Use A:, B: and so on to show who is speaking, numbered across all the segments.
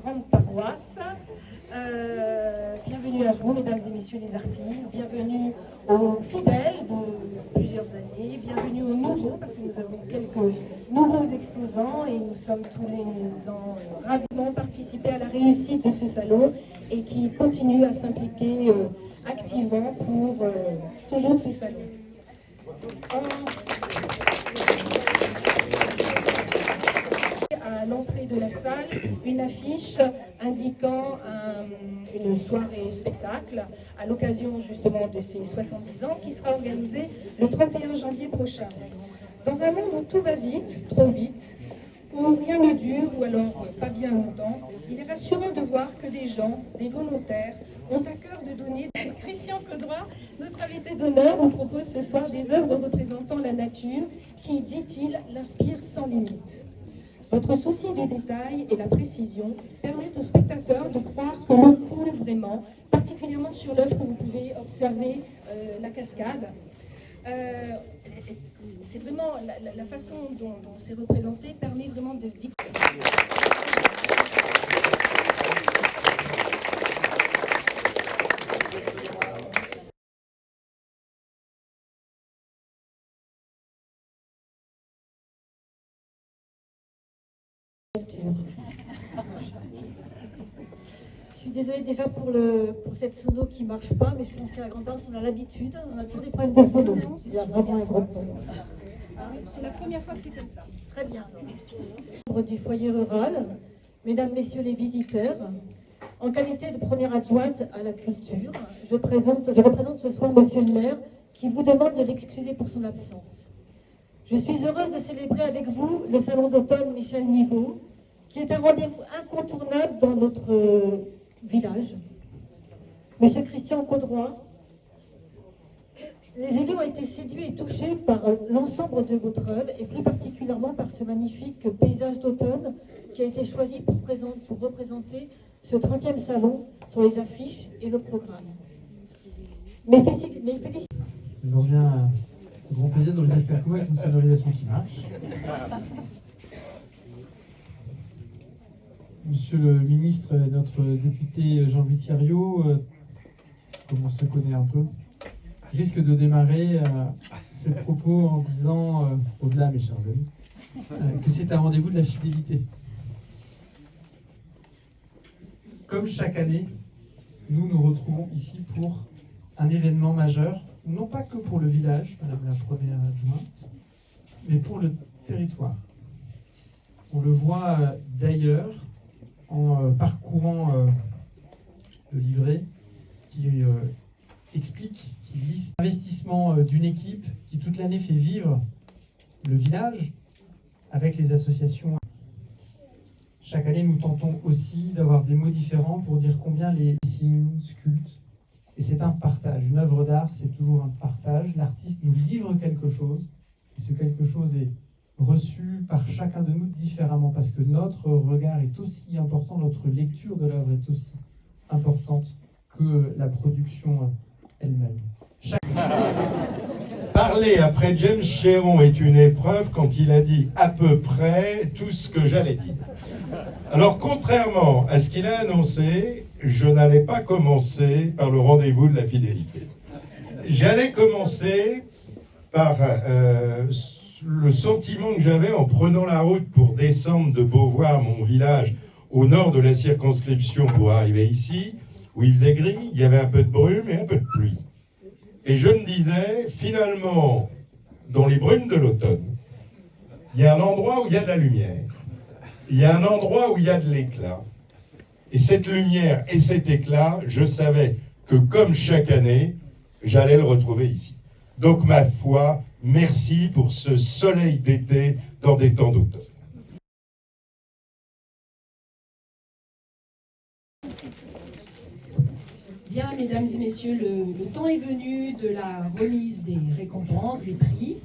A: grande paroisse. Bienvenue à vous, mesdames et messieurs les artistes. Bienvenue aux fidèles de plusieurs années. Bienvenue aux nouveaux, parce que nous avons quelques nouveaux exposants et nous sommes tous les ans ravis de participer à la réussite de ce salon et qui continuent à s'impliquer activement pour toujours ce salon. À l'entrée de la salle, une affiche indiquant une soirée spectacle à l'occasion justement de ces 70 ans qui sera organisée le 31 janvier prochain. Dans un monde où tout va vite, trop vite, où rien ne dure ou alors pas bien longtemps, il est rassurant de voir que des gens, des volontaires, ont à cœur de donner. Christian Caudroy, notre invité d'honneur, vous propose ce soir des œuvres représentant la nature qui, dit-il, l'inspire sans limite. Votre souci du détail et la précision permettent aux spectateurs de croire que l'eau coule vraiment, particulièrement sur l'œuvre que vous pouvez observer, la cascade. C'est vraiment la façon dont c'est représenté permet vraiment de dire.
B: Je suis désolée déjà pour cette sono qui ne marche pas, mais je pense qu'à la grande-place, on a l'habitude, on a toujours des problèmes de sono. Il y a vraiment un gros problème.
A: C'est la première fois que c'est comme ça.
B: Très bien. Membre du foyer rural, mesdames, messieurs les visiteurs, en qualité de première adjointe à la culture, je représente ce soir monsieur le maire qui vous demande de l'excuser pour son absence. Je suis heureuse de célébrer avec vous le salon d'automne Michel Niveau, qui est un rendez-vous incontournable dans notre village. Monsieur Christian Caudroy, les élus ont été séduits et touchés par l'ensemble de votre œuvre et plus particulièrement par ce magnifique paysage d'automne qui a été choisi pour représenter ce 30e salon sur les affiches et le programme. Mes félicitations.
C: Je reviens à grand plaisir de revenir faire avec une sonorisation qui marche. Monsieur le ministre, notre député Jean-Louis Thiriot, comme on se connaît un peu, risque de démarrer ses propos en disant, au-delà mes chers amis, que c'est un rendez-vous de la fidélité. Comme chaque année, nous nous retrouvons ici pour un événement majeur, non pas que pour le village, madame la première adjointe, mais pour le territoire. On le voit d'ailleurs en parcourant le livret qui explique, qui liste l'investissement d'une équipe qui toute l'année fait vivre le village avec les associations. Chaque année, nous tentons aussi d'avoir des mots différents pour dire combien les signes sculptent. Et c'est un partage. Une œuvre d'art, c'est toujours un partage. L'artiste nous livre quelque chose, et ce quelque chose est reçu par chacun de nous différemment, parce que notre regard est aussi important, notre lecture de l'œuvre est aussi importante que la production elle-même.
D: Parler après James Chéron est une épreuve quand il a dit à peu près tout ce que j'allais dire. Alors, contrairement à ce qu'il a annoncé, je n'allais pas commencer par le rendez-vous de la fidélité. J'allais commencer par le sentiment que j'avais en prenant la route pour descendre de Beauvoir, mon village, au nord de la circonscription pour arriver ici, où il faisait gris, il y avait un peu de brume et un peu de pluie. Et je me disais, finalement, dans les brumes de l'automne, il y a un endroit où il y a de la lumière. Il y a un endroit où il y a de l'éclat. Et cette lumière et cet éclat, je savais que comme chaque année, j'allais le retrouver ici. Donc ma foi, merci pour ce soleil d'été dans des temps d'automne.
A: Bien, mesdames et messieurs, le temps est venu de la remise des récompenses, des prix.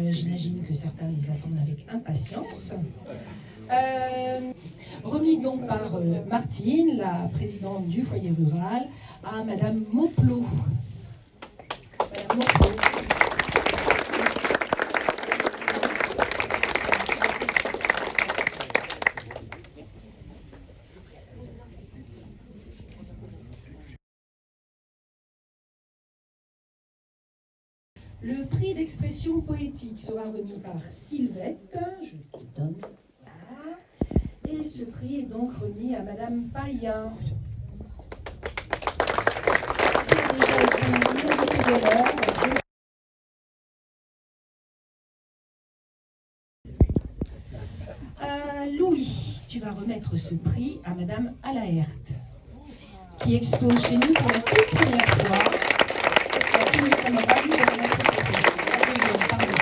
A: J'imagine que certains les attendent avec impatience. Remis donc par Martine, la présidente du foyer rural, à Madame Mauplot. Madame Mauplot. expression poétique sera remis par Sylvette. Je te donne. Voilà. Et ce prix est donc remis à Madame Payen. Qui a déjà été invitée d'honneur. Louis, tu vas remettre ce prix à Madame Alaert, qui expose chez nous pour la toute première fois. À qui nous sommes ravis de remettre ce prix. Pardon.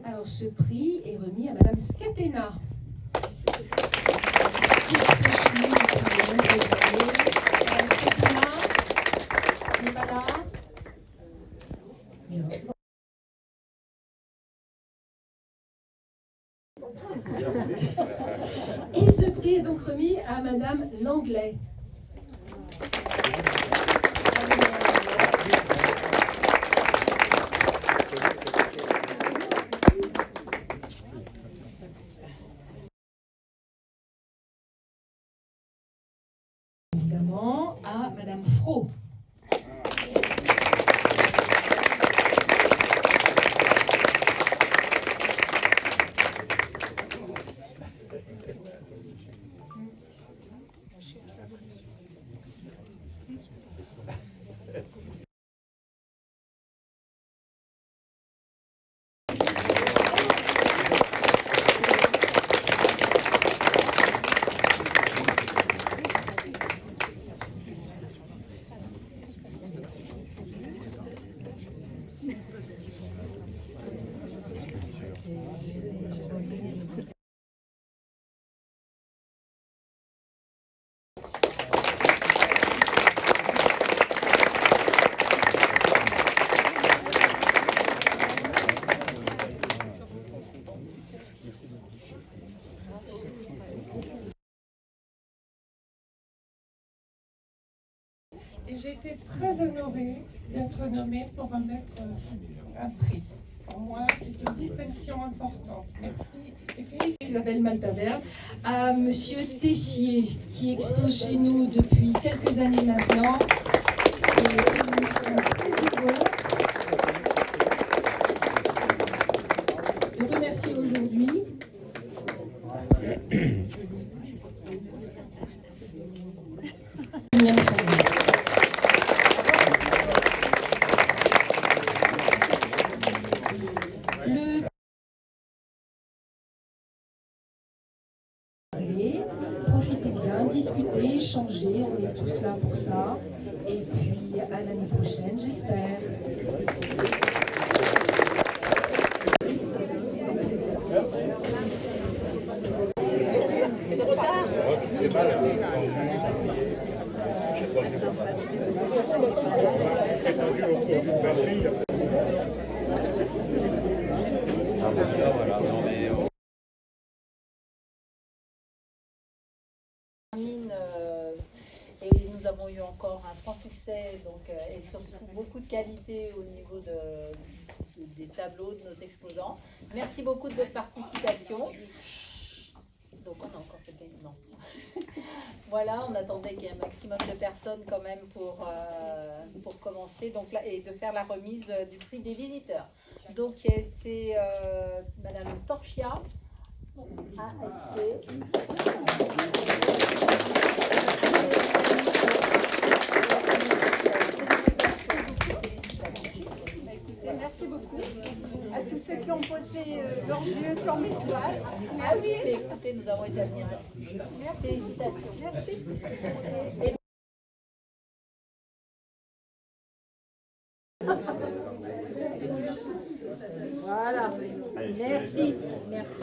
A: Alors, ce prix est remis à Madame Scatena, qui expose chez nous depuis de nombreuses années. Madame Scatena n'est pas là. Et ce prix est donc remis à Madame Langlais. Évidemment à Madame Fro.
E: Et j'ai été très honorée d'être nommée pour remettre un prix. Pour moi, c'est une distinction importante. Merci et félicitations.
A: Isabelle Maltaverne, à Monsieur Tessier, qui expose chez nous depuis quelques années maintenant. Et nous sommes très heureux de remercier aujourd'hui profitez bien, discutez, échangez, on est tous là pour ça. Et puis à l'année prochaine, j'espère.
F: Et nous avons eu encore un franc succès donc, et surtout beaucoup de qualité au niveau des tableaux de nos exposants. Merci beaucoup de votre participation. Donc on a encore fait non. Voilà, on attendait qu'il y ait un maximum de personnes quand même pour commencer donc là, et de faire la remise du prix des visiteurs. Donc il y a été Madame Torchia à
G: Merci beaucoup à tous ceux qui ont posé leurs yeux sur mes toiles.
F: Ah oui, écoutez, nous avons été admiratifs. Félicitations.
G: Merci.
F: Voilà. Merci. Merci.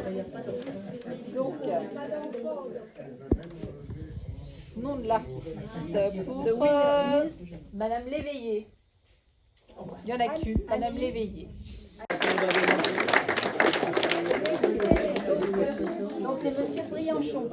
F: Donc, nom de l'artiste pour Madame Léveillé. Il y en a qu'une, Madame Léveillé.
G: Donc c'est Monsieur Brianchon.